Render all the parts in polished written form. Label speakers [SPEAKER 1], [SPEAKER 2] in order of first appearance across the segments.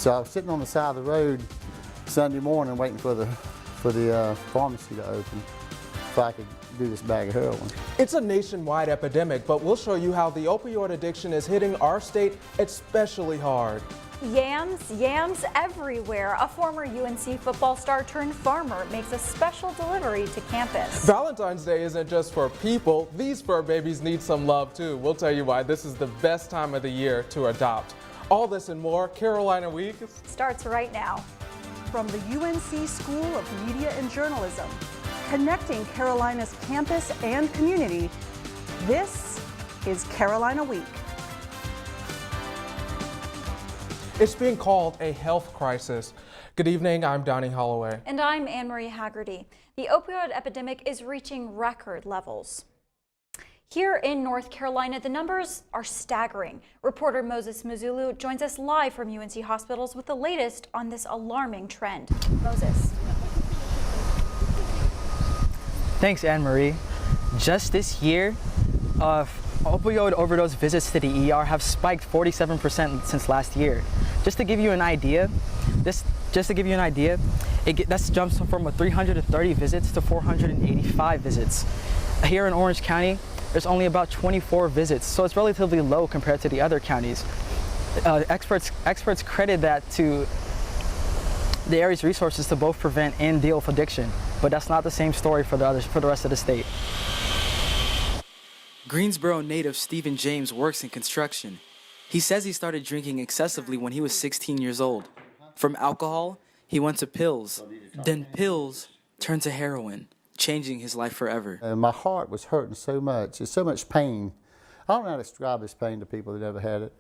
[SPEAKER 1] So I was sitting on the side of the road Sunday morning waiting for the pharmacy to open so I could do this bag of heroin.
[SPEAKER 2] It's a nationwide epidemic, but we'll show you how the opioid addiction is hitting our state especially hard.
[SPEAKER 3] Yams everywhere. A former UNC football star turned farmer makes a special delivery to campus.
[SPEAKER 2] Valentine's Day isn't just for people. These fur babies need some love too. We'll tell you why this is the best time of the year to adopt. All this and more, Carolina Week
[SPEAKER 3] starts right now.
[SPEAKER 4] From the UNC School of Media and Journalism, connecting Carolina's campus and community, this is Carolina Week.
[SPEAKER 2] It's being called a health crisis. Good evening, I'm Donnie Holloway.
[SPEAKER 3] And I'm Anne Marie Haggerty. The opioid epidemic is reaching record levels. Here in North Carolina, the numbers are staggering. Reporter Moses Mazzullu joins us live from UNC hospitals with the latest on this alarming trend. Moses.
[SPEAKER 5] Thanks, Anne Marie. Just this year, opioid overdose visits to the ER have spiked 47% since last year. Just to give you an idea, that's jumps from 330 visits to 485 visits. Here in Orange County, there's only about 24 visits, so it's relatively low compared to the other counties. Experts credit that to the area's resources to both prevent and deal with addiction, but that's not the same story for the rest of the state.
[SPEAKER 6] Greensboro native Stephen James works in construction. He says he started drinking excessively when he was 16 years old. From alcohol, he went to pills. Then pills turned to heroin, changing his life forever.
[SPEAKER 1] My heart was hurting so much. It's so much pain. I don't know how to describe this pain to people that never had it.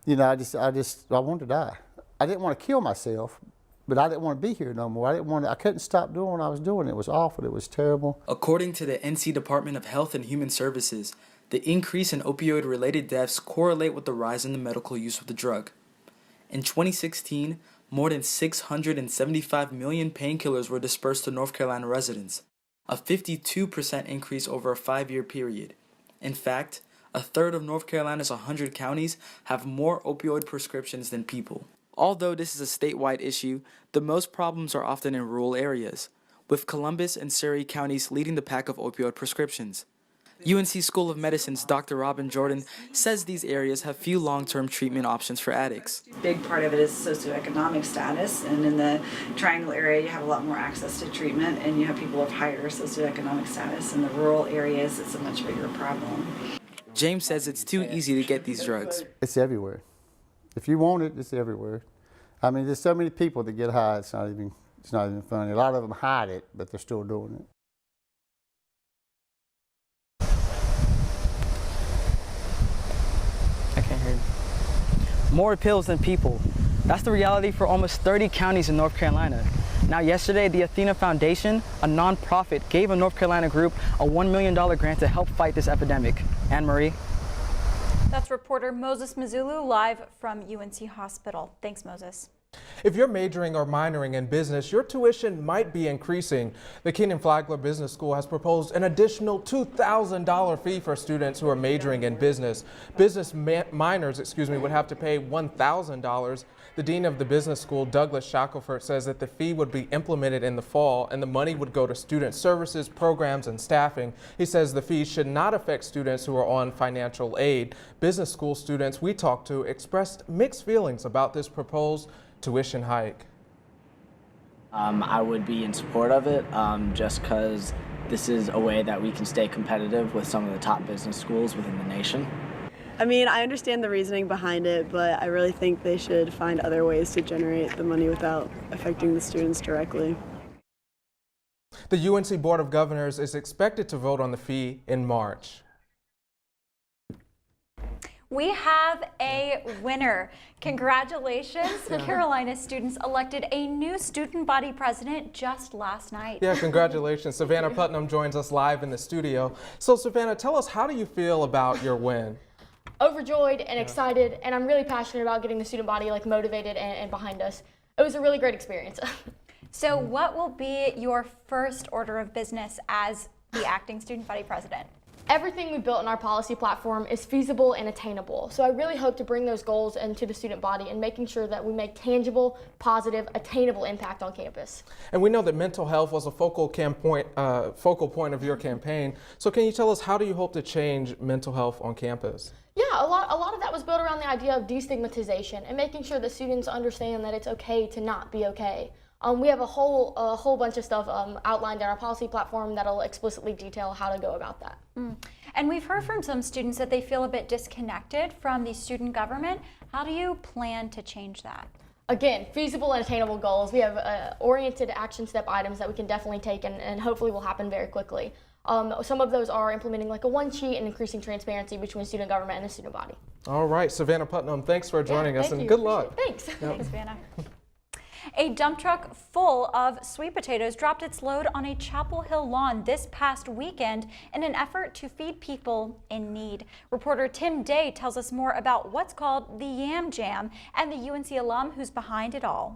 [SPEAKER 1] You know, I wanted to die. I didn't want to kill myself, but I didn't want to be here no more. I couldn't stop doing what I was doing. It was awful. It was terrible.
[SPEAKER 6] According to the NC Department of Health and Human Services, the increase in opioid-related deaths correlate with the rise in the medical use of the drug. In 2016, more than 675 million painkillers were dispersed to North Carolina residents, a 52% increase over a 5-year period. In fact, a third of North Carolina's 100 counties have more opioid prescriptions than people. Although this is a statewide issue, the most problems are often in rural areas, with Columbus and Surrey counties leading the pack of opioid prescriptions. UNC School of Medicine's Dr. Robin Jordan says these areas have few long-term treatment options for addicts.
[SPEAKER 7] A big part of it is socioeconomic status, and in the Triangle area you have a lot more access to treatment and you have people of higher socioeconomic status. In the rural areas it's a much bigger problem.
[SPEAKER 6] James says it's too easy to get these drugs.
[SPEAKER 1] It's everywhere. If you want it, it's everywhere. I mean, there's so many people that get high, it's not even funny. A lot of them hide it, but they're still doing it.
[SPEAKER 5] I can't hear you. More pills than people. That's the reality for almost 30 counties in North Carolina. Now, yesterday, the Athena Foundation, a nonprofit, gave a North Carolina group a $1 million grant to help fight this epidemic. Anne Marie.
[SPEAKER 3] That's reporter Moses Mazzullu live from UNC Hospital. Thanks, Moses.
[SPEAKER 2] If you're majoring or minoring in business, your tuition might be increasing. The Kenan Flagler Business School has proposed an additional $2,000 fee for students who are majoring in business. Business minors, would have to pay $1,000. The dean of the business school, Douglas Shackelford, says that the fee would be implemented in the fall and the money would go to student services, programs, and staffing. He says the fee should not affect students who are on financial aid. Business school students we talked to expressed mixed feelings about this proposed tuition hike.
[SPEAKER 8] I would be in support of it just because this is a way that we can stay competitive with some of the top business schools within the nation.
[SPEAKER 9] I mean, I understand the reasoning behind it, but I really think they should find other ways to generate the money without affecting the students directly.
[SPEAKER 2] The UNC Board of Governors is expected to vote on the fee in March.
[SPEAKER 3] We have a winner. Congratulations. Carolina students elected a new student body president just last night.
[SPEAKER 2] Yeah, congratulations. Savannah Putnam joins us live in the studio. So Savannah, tell us, how do you feel about your win?
[SPEAKER 10] Overjoyed and excited, and I'm really passionate about getting the student body motivated and behind us. It was a really great experience.
[SPEAKER 3] So what will be your first order of business as the acting student body president?
[SPEAKER 10] everything we built in our policy platform is feasible and attainable. So I really hope to bring those goals into the student body and making sure that we make tangible, positive, attainable impact on campus.
[SPEAKER 2] And we know that mental health was a focal point of your campaign. So can you tell us, how do you hope to change mental health on campus?
[SPEAKER 10] Yeah, a lot of that was built around the idea of destigmatization and making sure that students understand that it's okay to not be okay. We have a whole bunch of stuff outlined in our policy platform that'll explicitly detail how to go about that.
[SPEAKER 3] And we've heard from some students that they feel a bit disconnected from the student government. How do you plan to change that?
[SPEAKER 10] Again, feasible and attainable goals. We have oriented action step items that we can definitely take and hopefully will happen very quickly. Some of those are implementing like a one sheet and increasing transparency between student government and the student body.
[SPEAKER 2] All right, Savannah Putnam, thanks for joining us, and
[SPEAKER 10] you.
[SPEAKER 2] good luck.
[SPEAKER 10] Thanks.
[SPEAKER 3] Thanks, Savannah. A dump truck full of sweet potatoes dropped its load on a Chapel Hill lawn this past weekend in an effort to feed people in need. Reporter Tim Day tells us more about what's called the Yam Jam and the UNC alum who's behind it all.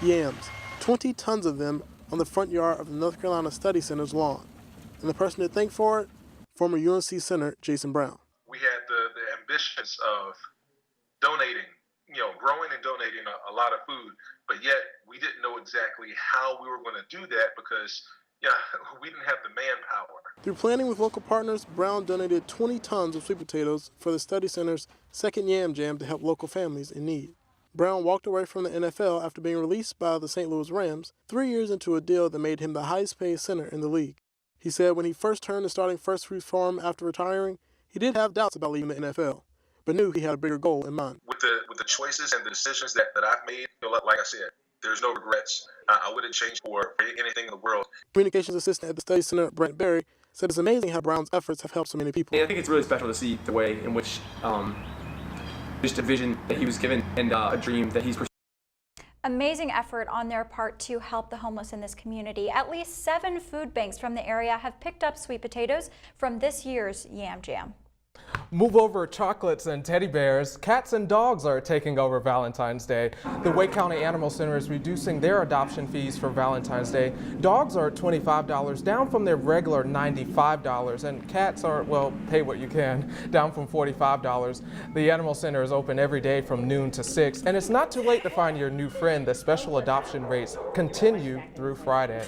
[SPEAKER 11] Yams, 20 tons of them on the front yard of the North Carolina Study Center's lawn. And the person to thank for it, former UNC Senator Jason Brown.
[SPEAKER 12] We had the ambitions of donating, growing and donating a lot of food, but yet we didn't know exactly how we were going to do that because we didn't have the manpower.
[SPEAKER 11] Through planning with local partners, Brown donated 20 tons of sweet potatoes for the Study Center's second Yam Jam to help local families in need. Brown walked away from the NFL after being released by the St. Louis Rams 3 years into a deal that made him the highest paid center in the league. He said when he first turned to starting First Fruits Farm after retiring, he did have doubts about leaving the NFL, but knew he had a bigger goal in mind.
[SPEAKER 12] With the choices and the decisions that I've made, like I said, there's no regrets. I wouldn't change for anything in the world.
[SPEAKER 11] Communications assistant at the Study Center, Brent Berry, said it's amazing how Brown's efforts have helped so many people.
[SPEAKER 13] I think it's really special to see the way in which just a vision that he was given and a dream that he's pursuing.
[SPEAKER 3] Amazing effort on their part to help the homeless in this community. At least 7 food banks from the area have picked up sweet potatoes from this year's Yam Jam.
[SPEAKER 2] Move over chocolates and teddy bears. Cats and dogs are taking over Valentine's Day. The Wake County Animal Center is reducing their adoption fees for Valentine's Day. Dogs are $25, down from their regular $95, and cats are, well, pay what you can, down from $45. The Animal Center is open every day from noon to 6, and it's not too late to find your new friend. The special adoption rates continue through Friday.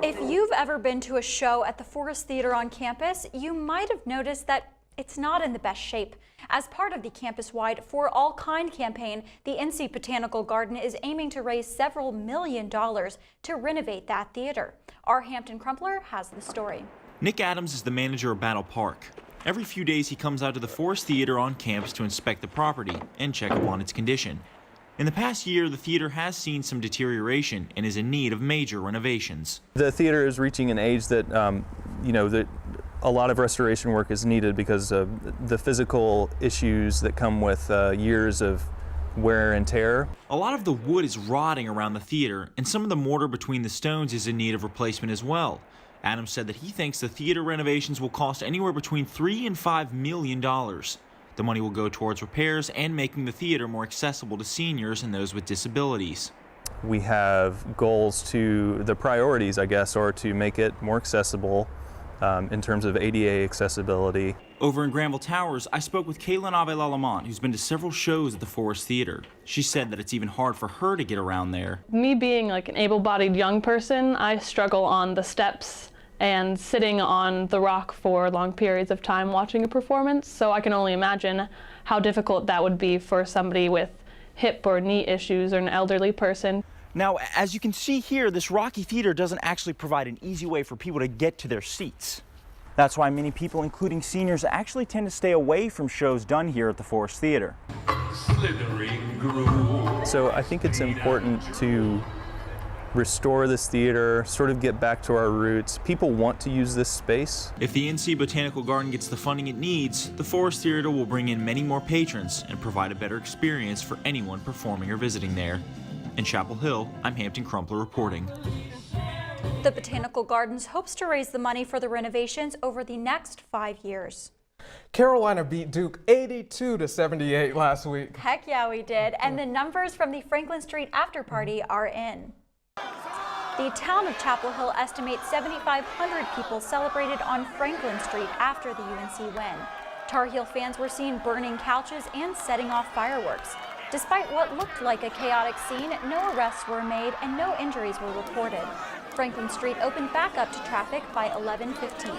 [SPEAKER 3] If you've ever been to a show at the Forest Theater on campus, you might have noticed that it's not in the best shape. As part of the campus-wide For All Kind campaign, the NC Botanical Garden is aiming to raise several $1 million to renovate that theater. Our Hampton Crumpler has the story.
[SPEAKER 14] Nick Adams is the manager of Battle Park. Every few days he comes out to the Forest Theater on campus to inspect the property and check up on its condition. In the past year, the theater has seen some deterioration and is in need of major renovations.
[SPEAKER 15] The theater is reaching an age that, that a lot of restoration work is needed because of the physical issues that come with years of wear and tear.
[SPEAKER 14] A lot of the wood is rotting around the theater, and some of the mortar between the stones is in need of replacement as well. Adams said that he thinks the theater renovations will cost anywhere between $3 and $5 million. The money will go towards repairs and making the theater more accessible to seniors and those with disabilities.
[SPEAKER 15] We have goals to the priorities, I guess, or to make it more accessible in terms of ADA accessibility.
[SPEAKER 14] Over in Granville Towers, I spoke with Kaylin Ave-Lalamont, who's been to several shows at the Forest Theater. She said that it's even hard for her to get around there.
[SPEAKER 16] Me being like an able-bodied young person, I struggle on the steps and sitting on the rock for long periods of time watching a performance, so I can only imagine how difficult that would be for somebody with hip or knee issues or an elderly person.
[SPEAKER 17] Now, as you can see here, this rocky theater doesn't actually provide an easy way for people to get to their seats. That's why many people, including seniors, actually tend to stay away from shows done here at the Forest Theater.
[SPEAKER 15] So I think it's important to restore this theater, sort of get back to our roots. People want to use this space.
[SPEAKER 14] If the NC Botanical Garden gets the funding it needs, the Forest Theater will bring in many more patrons and provide a better experience for anyone performing or visiting there. In Chapel Hill, I'm Hampton Crumpler reporting.
[SPEAKER 3] The Botanical Gardens hopes to raise the money for the renovations over the next 5 years.
[SPEAKER 2] Carolina beat Duke 82-78 last week.
[SPEAKER 3] Heck yeah, we did. And the numbers from the Franklin Street after party are in. The town of Chapel Hill estimates 7,500 people celebrated on Franklin Street after the UNC win. Tar Heel fans were seen burning couches and setting off fireworks. Despite what looked like a chaotic scene, no arrests were made and no injuries were reported. Franklin Street opened back up to traffic by 11:15.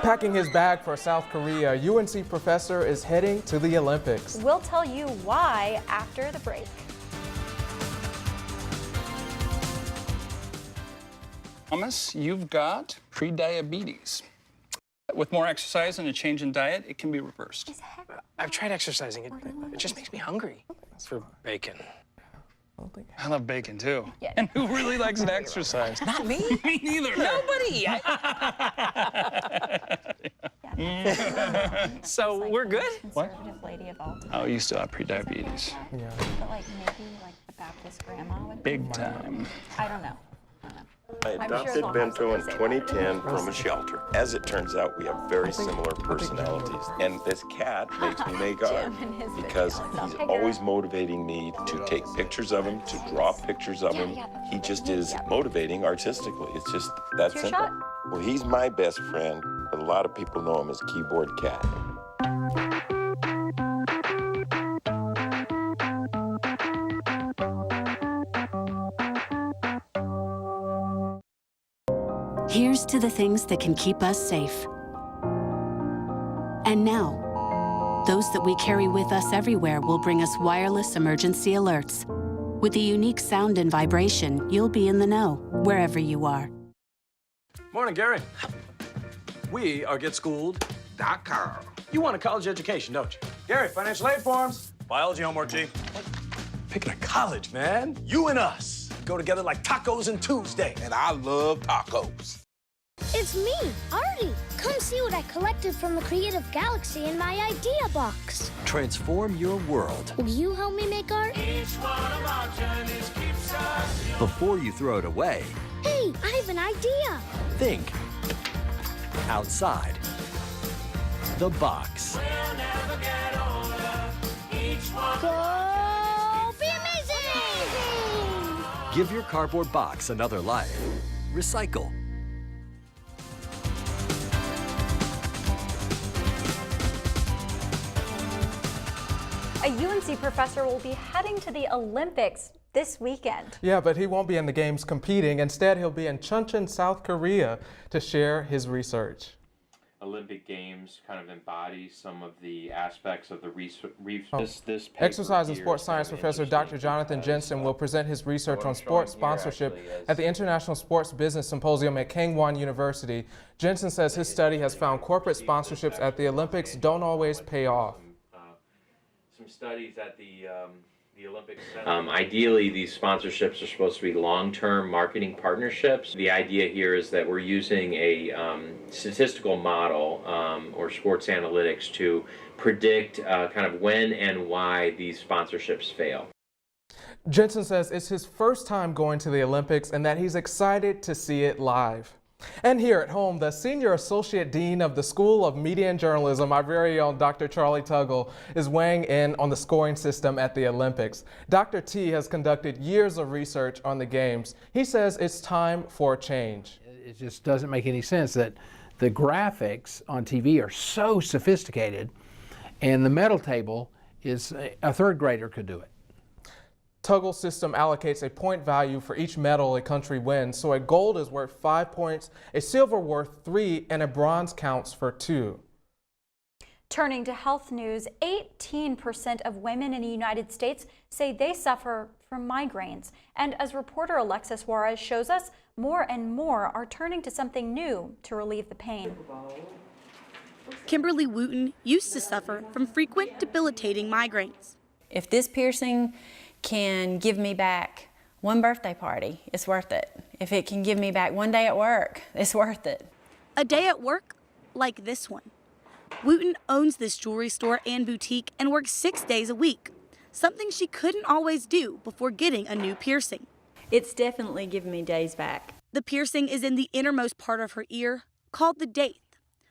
[SPEAKER 2] Packing his bag for South Korea, UNC professor is heading to the Olympics.
[SPEAKER 3] We'll tell you why after the break.
[SPEAKER 18] Thomas, you've got prediabetes. With more exercise and a change in diet, it can be reversed.
[SPEAKER 19] I've tried exercising. It just makes me hungry for bacon.
[SPEAKER 18] I love bacon too. Yeah. And who really likes to exercise?
[SPEAKER 19] Not me.
[SPEAKER 18] Me neither.
[SPEAKER 19] Nobody. So we're good?
[SPEAKER 18] What?
[SPEAKER 3] Conservative lady of all time.
[SPEAKER 18] Oh, you still have prediabetes.
[SPEAKER 2] Yeah.
[SPEAKER 3] But like maybe like the Baptist grandma would.
[SPEAKER 18] Big time.
[SPEAKER 3] I don't know.
[SPEAKER 20] I adopted Bento in 2010 from a shelter. As it turns out, we have very similar personalities. And this cat makes me make art because he's always motivating me to take pictures of him, to draw pictures of him. He just is motivating artistically. It's just that simple. Well, he's my best friend, but a lot of people know him as Keyboard Cat.
[SPEAKER 21] Here's to the things that can keep us safe. And now, those that we carry with us everywhere will bring us wireless emergency alerts. With the unique sound and vibration, you'll be in the know, wherever you are.
[SPEAKER 22] Morning, Gary. We are GetSchooled.com. You want a college education, don't you? Gary, financial aid forms. Biology homework, G. Picking a college, man. You and us go together like tacos and Tuesday. And I love tacos.
[SPEAKER 23] It's me, Artie. Come see what I collected from the Creative Galaxy in my idea box.
[SPEAKER 24] Transform your world.
[SPEAKER 23] Will you help me make art?
[SPEAKER 24] Each one of our journeys keeps us young. Before you throw it away,
[SPEAKER 23] Hey, I have an idea.
[SPEAKER 24] think outside the box.
[SPEAKER 23] We'll never get older. Each one Go be amazing!
[SPEAKER 24] Give your cardboard box another life. Recycle.
[SPEAKER 3] A UNC professor will be heading to the Olympics this weekend.
[SPEAKER 2] Yeah, but he won't be in the games competing. Instead, he'll be in Chuncheon, South Korea to share his research.
[SPEAKER 25] Olympic Games kind of embody some of the aspects of the this
[SPEAKER 2] Exercise and sports science professor Dr. Jonathan Jensen will present his research on sports sponsorship at the International Sports Business Symposium at Kangwon University. Jensen says his study has found corporate sponsorships at the Olympics don't always pay off.
[SPEAKER 25] Some studies at the Olympic Center. Ideally, these sponsorships are supposed to be long-term marketing partnerships. The idea here is that we're using a statistical model or sports analytics to predict kind of when and why these sponsorships fail.
[SPEAKER 2] Jensen says it's his first time going to the Olympics and that he's excited to see it live. And here at home, the Senior Associate Dean of the School of Media and Journalism, our very own Dr. Charlie Tuggle, is weighing in on the scoring system at the Olympics. Dr. T has conducted years of research on the games. He says it's time for a change.
[SPEAKER 26] It just doesn't make any sense that the graphics on TV are so sophisticated and the medal table is a third grader could do it.
[SPEAKER 2] Tuggle's system allocates a point value for each medal a country wins, so a gold is worth 5 points, a silver worth 3, and a bronze counts for 2.
[SPEAKER 3] Turning to health news, 18% of women in the United States say they suffer from migraines. And as reporter Alexis Juarez shows us, more and more are turning to something new to relieve the pain.
[SPEAKER 27] Kimberly Wooten used to suffer from frequent debilitating migraines.
[SPEAKER 28] If this piercing can give me back one birthday party, it's worth it. If it can give me back one day at work, it's worth it.
[SPEAKER 27] A day at work like this one. Wooten owns this jewelry store and boutique and works 6 days a week, something she couldn't always do before getting a new piercing.
[SPEAKER 28] It's definitely given me days back.
[SPEAKER 27] The piercing is in the innermost part of her ear, called the daith.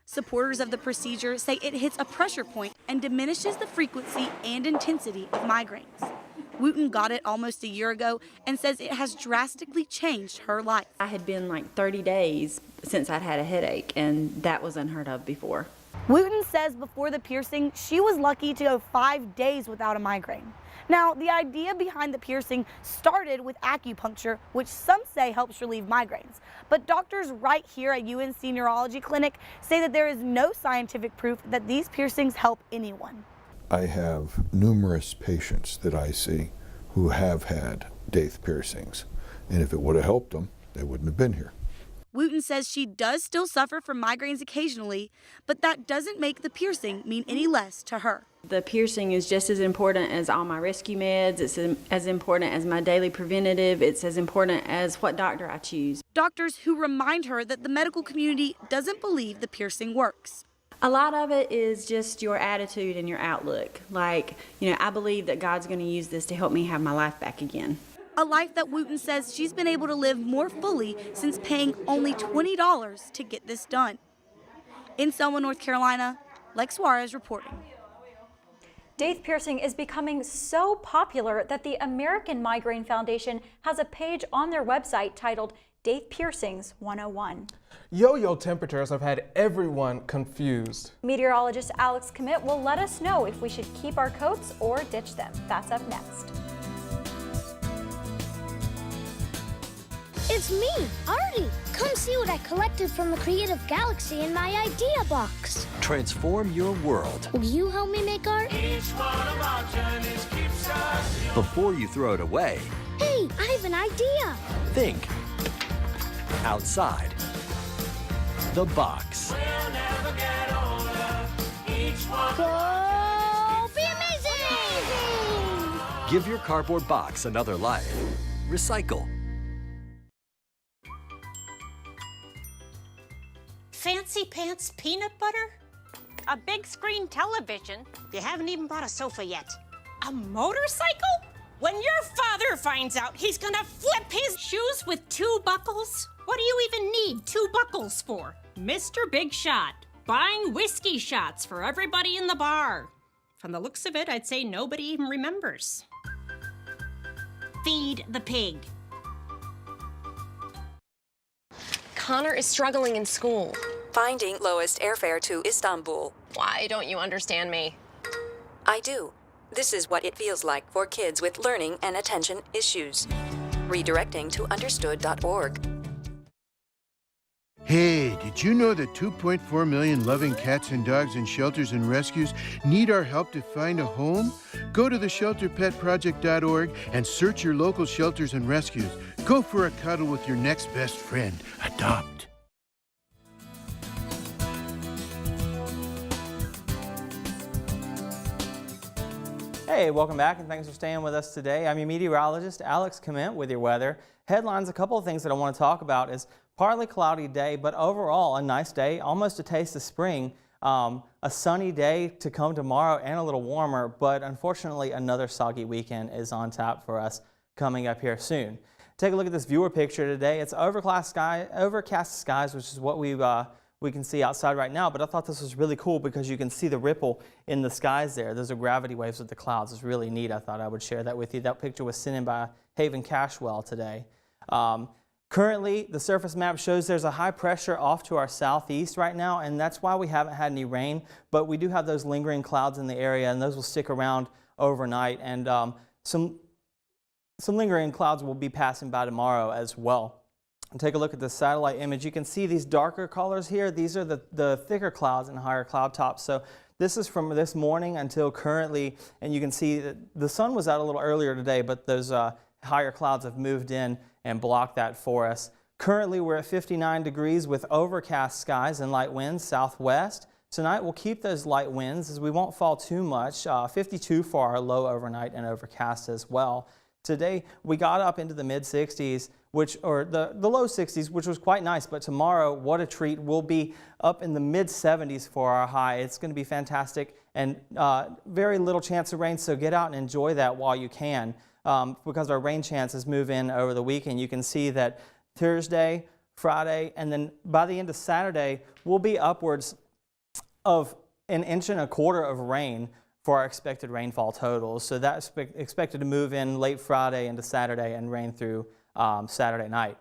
[SPEAKER 27] Supporters of the procedure say it hits a pressure point and diminishes the frequency and intensity of migraines. Wooten got it almost a year ago and says it has drastically changed her life.
[SPEAKER 28] I had been like 30 days since I'd had a headache, and that was unheard of before.
[SPEAKER 27] Wooten says before the piercing, she was lucky to go 5 days without a migraine. Now, the idea behind the piercing started with acupuncture, which some say helps relieve migraines. But doctors right here at UNC Neurology Clinic say that there is no scientific proof that these piercings help anyone.
[SPEAKER 1] I have numerous patients that I see who have had daith piercings, and if it would have helped them, they wouldn't have been here.
[SPEAKER 27] Wooten says she does still suffer from migraines occasionally, but that doesn't make the piercing mean any less to her.
[SPEAKER 28] The piercing is just as important as all my rescue meds. It's as important as my daily preventative. It's as important as what doctor I choose.
[SPEAKER 27] Doctors who remind her that the medical community doesn't believe the piercing works.
[SPEAKER 28] A lot of it is just your attitude and your outlook. Like, I believe that God's going to use this to help me have my life back again.
[SPEAKER 27] A life that Wooten says she's been able to live more fully since paying only $20 to get this done. In Selma, North Carolina, Lex Suarez reporting.
[SPEAKER 3] Daith piercing is becoming so popular that the American Migraine Foundation has a page on their website titled Daith Piercings 101.
[SPEAKER 2] Yo-yo temperatures have had everyone confused.
[SPEAKER 3] Meteorologist Alex Commit will let us know if we should keep our coats or ditch them. That's up next.
[SPEAKER 23] It's me, Artie. Come see what I collected from the Creative Galaxy in my idea box.
[SPEAKER 24] Transform your world.
[SPEAKER 23] Will you help me make art?
[SPEAKER 24] Each one of our journeys keeps us young. Before you throw it away,
[SPEAKER 23] Hey, I have an idea.
[SPEAKER 24] think outside the box.
[SPEAKER 23] We'll never get older. Each one Go be amazing!
[SPEAKER 24] Give your cardboard box another life. Recycle.
[SPEAKER 4] Fancy pants peanut butter? A big screen television? You haven't even bought a sofa yet. A motorcycle? When your father finds out, he's gonna flip his shoes with 2 buckles? What do you even need 2 buckles for? Mr. Big Shot, buying whiskey shots for everybody in the bar. From the looks of it, I'd say nobody even remembers. Feed the pig.
[SPEAKER 5] Connor is struggling in school.
[SPEAKER 6] Finding lowest airfare to Istanbul.
[SPEAKER 5] Why don't you understand me?
[SPEAKER 6] I do. This is what it feels like for kids with learning and attention issues. Redirecting to understood.org.
[SPEAKER 7] Hey, did you know that 2.4 million loving cats and dogs in shelters and rescues need our help to find a home? Go to theshelterpetproject.org and search your local shelters and rescues. Go for a cuddle with your next best friend. Adopt.
[SPEAKER 8] Hey, welcome back and thanks for staying with us today. I'm your meteorologist, Alex Commit, with your weather. Headlines, a couple of things that I want to talk about is partly cloudy day, but overall a nice day, almost a taste of spring. A sunny day to come tomorrow and a little warmer, but unfortunately another soggy weekend is on tap for us coming up here soon. Take a look at this viewer picture today. It's overcast skies, which is what we can see outside right now, but I thought this was really cool because you can see the ripple in the skies there. Those are gravity waves with the clouds. It's really neat. I thought I would share that with you. That picture was sent in by Haven Cashwell today. Currently, the surface map shows there's a high pressure off to our southeast right now, and that's why we haven't had any rain, but we do have those lingering clouds in the area, and those will stick around overnight, and some lingering clouds will be passing by tomorrow as well. And take a look at the satellite image. You can see these darker colors here. These are the thicker clouds and higher cloud tops. So this is from this morning until currently, and you can see that the sun was out a little earlier today, but those higher clouds have moved in and blocked that for us. Currently, we're at 59 degrees with overcast skies and light winds southwest. Tonight, we'll keep those light winds as we won't fall too much. 52 for our low overnight and overcast as well. Today, we got up into the mid-60s, or the low 60s, which was quite nice. But tomorrow, what a treat. We'll be up in the mid-70s for our high. It's going to be fantastic and very little chance of rain, so get out and enjoy that while you can. Because our rain chances move in over the weekend. You can see that Thursday, Friday, and then by the end of Saturday, we'll be upwards of 1.25 inches of rain for our expected rainfall totals. So that's expected to move in late Friday into Saturday and rain through Saturday night.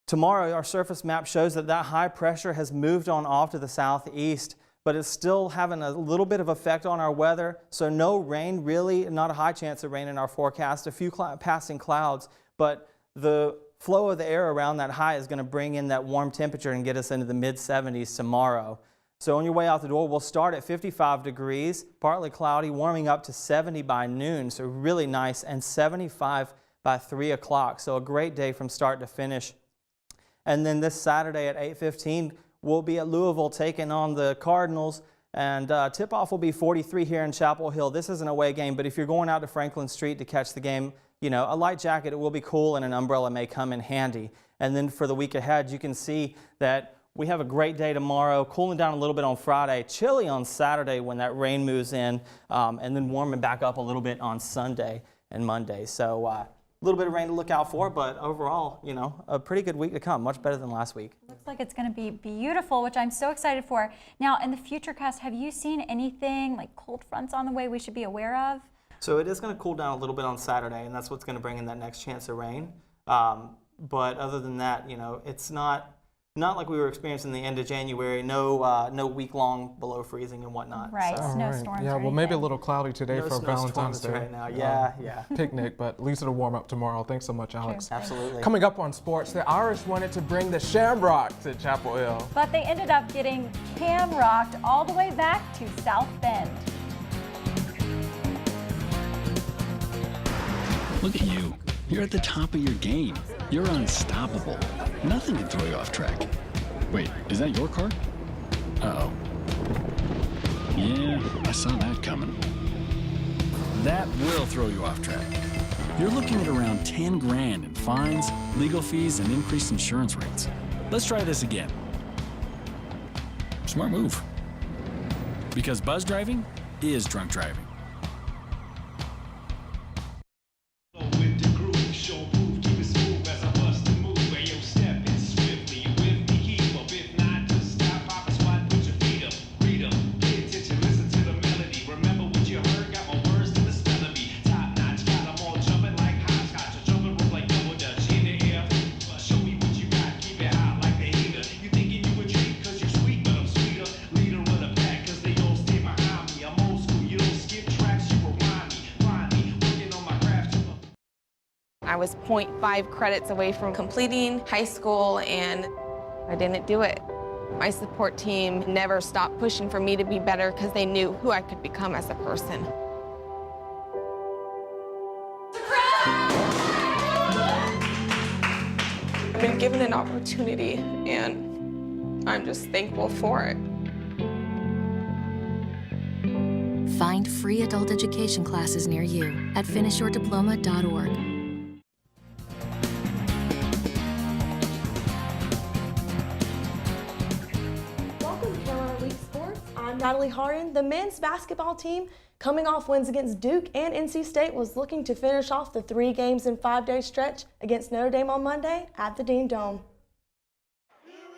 [SPEAKER 8] Tomorrow, our surface map shows that high pressure has moved on off to the southeast, but it's still having a little bit of effect on our weather. So no rain, really, not a high chance of rain in our forecast. A few passing clouds, but the flow of the air around that high is going to bring in that warm temperature and get us into the mid-70s tomorrow. So on your way out the door, we'll start at 55 degrees, partly cloudy, warming up to 70 by noon, so really nice, and 75 by 3 o'clock. So a great day from start to finish. And then this Saturday at 8:15, we'll be at Louisville taking on the Cardinals, and tip-off will be 43 here in Chapel Hill. This is an away game, but if you're going out to Franklin Street to catch the game, you know, a light jacket, it will be cool, and an umbrella may come in handy. And then for the week ahead, you can see that we have a great day tomorrow, cooling down a little bit on Friday, chilly on Saturday when that rain moves in, and then warming back up a little bit on Sunday and Monday. So a little bit of rain to look out for, but overall, you know, a pretty good week to come, much better than last week.
[SPEAKER 3] Looks like it's going to be beautiful, which I'm so excited for. Now, in the Futurecast, have you seen anything like cold fronts on the way we should be aware of?
[SPEAKER 8] So it is going to cool down a little bit on Saturday, and that's what's going to bring in that next chance of rain. But other than that, you know, it's not like we were experiencing the end of January, no week-long below freezing and whatnot.
[SPEAKER 3] Right,
[SPEAKER 8] so.
[SPEAKER 3] snowstorms.
[SPEAKER 2] Yeah, well, maybe a little cloudy today for Valentine's Day
[SPEAKER 8] right now. Yeah.
[SPEAKER 2] Picnic, but at least it'll warm up tomorrow. Thanks so much, Alex.
[SPEAKER 8] True. Absolutely.
[SPEAKER 2] Coming up on sports, the Irish wanted to bring the Shamrock to Chapel Hill.
[SPEAKER 3] But they ended up getting cam-rocked all the way back to South Bend.
[SPEAKER 9] Look at you. You're at the top of your game. You're unstoppable. Nothing can throw you off track. Wait, is that your car? Uh-oh. Yeah, I saw that coming. That will throw you off track. You're looking at around 10 grand in fines, legal fees, and increased insurance rates. Let's try this again. Smart move. Because buzz driving is drunk driving.
[SPEAKER 10] I was 0.5 credits away from completing high school, and I didn't do it. My support team never stopped pushing for me to be better because they knew who I could become as a person. I've been given an opportunity, and I'm just thankful for it.
[SPEAKER 11] Find free adult education classes near you at finishyourdiploma.org.
[SPEAKER 27] I'm Natalie Harden. The men's basketball team, coming off wins against Duke and NC State, was looking to finish off the 3 games in 5-day stretch against Notre Dame on Monday at the Dean Dome.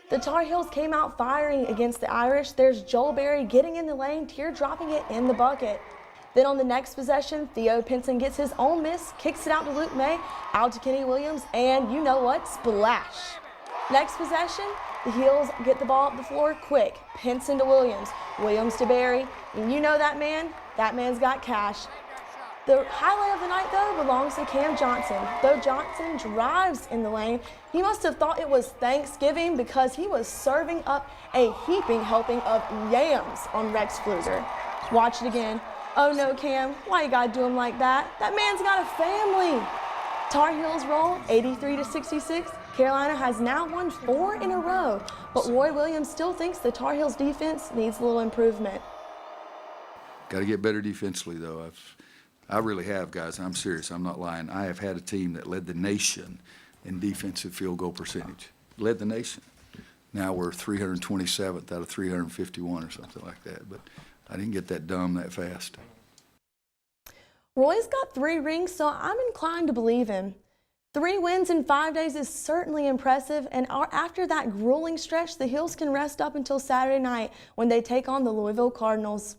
[SPEAKER 27] The Tar Heels came out firing against the Irish. There's Joel Berry getting in the lane, teardropping it in the bucket. Then on the next possession, Theo Pinson gets his own miss, kicks it out to Luke May, out to Kenny Williams, and you know what? Splash! Next possession, the Heels get the ball up the floor quick. Pinson to Williams, Williams to Berry, and you know that man's got cash. The highlight of the night, though, belongs to Cam Johnson. Though Johnson drives in the lane, he must have thought it was Thanksgiving because he was serving up a heaping helping of yams on Rex Pfluger. Watch it again. Oh no, Cam, why you gotta do him like that? That man's got a family. Tar Heels roll 83-66. Carolina has now won 4 in a row, but Roy Williams still thinks the Tar Heels defense needs a little improvement.
[SPEAKER 12] Got to get better defensively, though. I really have, guys. I'm serious. I'm not lying. I have had a team that led the nation in defensive field goal percentage. Led the nation. Now we're 327th out of 351 or something like that, but I didn't get that dumb that fast.
[SPEAKER 27] Roy's got 3 rings, so I'm inclined to believe him. 3 wins in 5 days is certainly impressive, and after that grueling stretch, the Heels can rest up until Saturday night when they take on the Louisville Cardinals.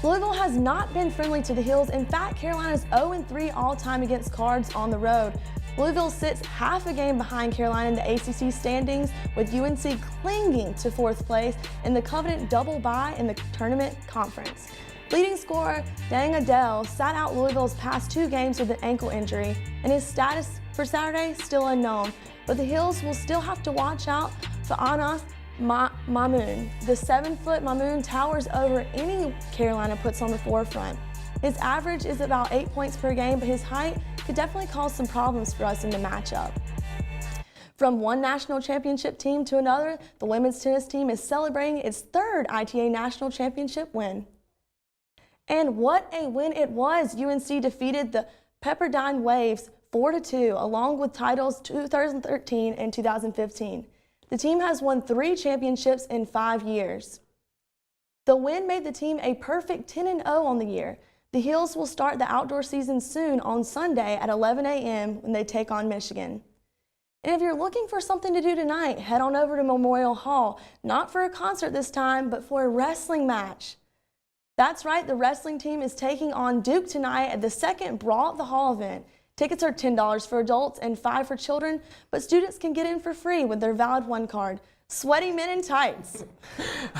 [SPEAKER 27] Louisville has not been friendly to the Heels. In fact, Carolina's 0-3 all-time against Cards on the road. Louisville sits half a game behind Carolina in the ACC standings, with UNC clinging to 4th place in the Covenant double bye in the tournament conference. Leading scorer Deng Adel sat out Louisville's past 2 games with an ankle injury, and his status for Saturday still unknown. But the Heels will still have to watch out for Anas Mamoun. The 7-foot Mamoun towers over any Carolina puts on the forefront. His average is about 8 points per game, but his height could definitely cause some problems for us in the matchup. From one national championship team to another, the women's tennis team is celebrating its 3rd ITA national championship win. And what a win it was! UNC defeated the Pepperdine Waves 4-2, along with titles 2013 and 2015. The team has won 3 championships in 5 years. The win made the team a perfect 10-0 on the year. The Heels will start the outdoor season soon on Sunday at 11 a.m. when they take on Michigan. And if you're looking for something to do tonight, head on over to Memorial Hall, not for a concert this time, but for a wrestling match. That's right, the wrestling team is taking on Duke tonight at the 2nd Brawl at the Hall event. Tickets are $10 for adults and $5 for children, but students can get in for free with their Valid One card. Sweaty men in tights.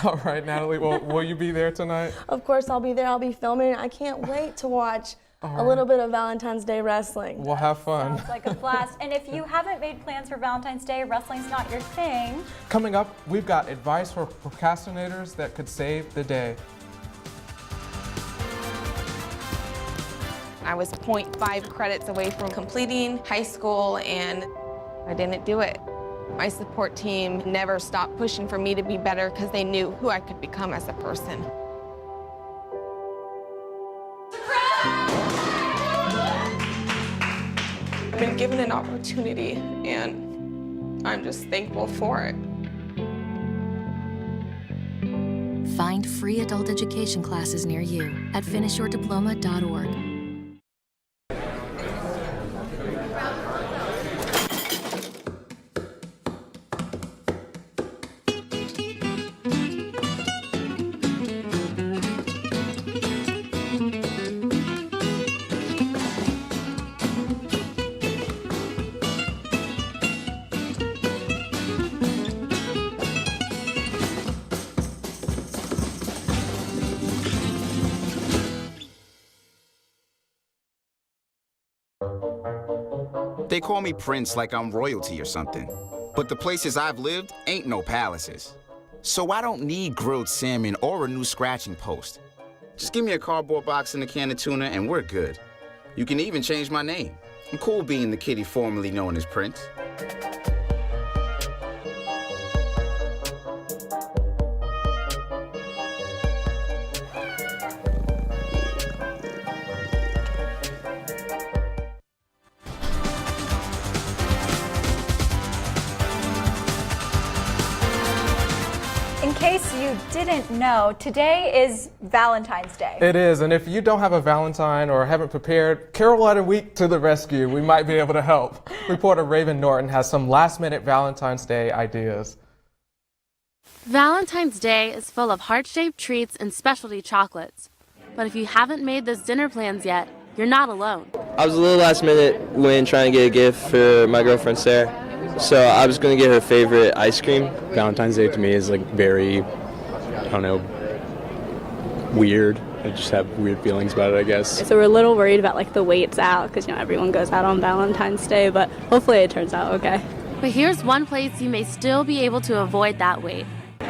[SPEAKER 2] All right, Natalie, well, will you be there tonight?
[SPEAKER 27] Of course I'll be there. I'll be filming. I can't wait to watch a little bit of Valentine's Day wrestling.
[SPEAKER 2] We'll have fun.
[SPEAKER 3] Sounds like a blast. And if you haven't made plans for Valentine's Day, wrestling's not your thing.
[SPEAKER 2] Coming up, we've got advice for procrastinators that could save the day.
[SPEAKER 10] I was 0.5 credits away from completing high school, and I didn't do it. My support team never stopped pushing for me to be better because they knew who I could become as a person. I've been given an opportunity, and I'm just thankful for it.
[SPEAKER 11] Find free adult education classes near you at finishyourdiploma.org.
[SPEAKER 13] They call me Prince like I'm royalty or something. But the places I've lived ain't no palaces. So I don't need grilled salmon or a new scratching post. Just give me a cardboard box and a can of tuna and we're good. You can even change my name. I'm cool being the kitty formerly known as Prince.
[SPEAKER 3] In case you didn't know, today is Valentine's Day.
[SPEAKER 2] It is, and if you don't have a Valentine or haven't prepared, Carolina Week to the rescue. We might be able to help. Reporter Raven Norton has some last-minute Valentine's Day ideas.
[SPEAKER 14] Valentine's Day is full of heart-shaped treats and specialty chocolates. But if you haven't made those dinner plans yet, you're not alone.
[SPEAKER 15] I was a little last minute when trying to get a gift for my girlfriend Sarah. So I was going to get her favorite ice cream.
[SPEAKER 16] Valentine's Day to me is like very, I don't know, weird. I just have weird feelings about it, I guess.
[SPEAKER 17] So we're a little worried about like the waits out because everyone goes out on Valentine's Day, but hopefully it turns out okay.
[SPEAKER 14] But here's one place you may still be able to avoid that wait.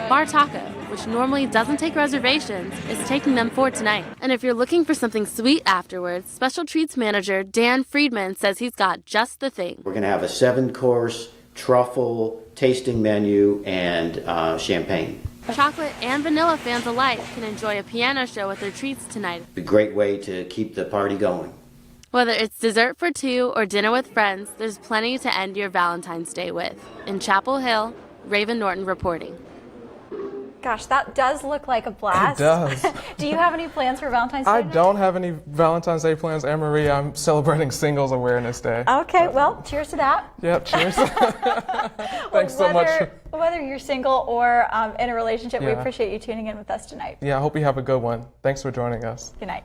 [SPEAKER 14] Bar Taco, which normally doesn't take reservations, is taking them for tonight. And if you're looking for something sweet afterwards, Special Treats manager Dan Friedman says he's got just the thing.
[SPEAKER 18] We're going to have a 7-course truffle tasting menu and champagne.
[SPEAKER 14] Chocolate and vanilla fans alike can enjoy a piano show with their treats tonight.
[SPEAKER 18] A great way to keep the party going.
[SPEAKER 14] Whether it's dessert for two or dinner with friends, there's plenty to end your Valentine's Day with. In Chapel Hill, Raven Norton reporting.
[SPEAKER 3] Gosh, that does look like a blast.
[SPEAKER 2] It does.
[SPEAKER 3] Do you have any plans for Valentine's Day?
[SPEAKER 2] I don't have any Valentine's Day plans, Anne Marie. I'm celebrating Singles Awareness Day.
[SPEAKER 3] Okay, well, cheers to that.
[SPEAKER 2] Yep, cheers. Thanks so much.
[SPEAKER 3] Whether you're single or in a relationship, we
[SPEAKER 2] Yeah.
[SPEAKER 3] appreciate you tuning in with us tonight.
[SPEAKER 2] Yeah, I hope you have a good one. Thanks for joining us.
[SPEAKER 3] Good night.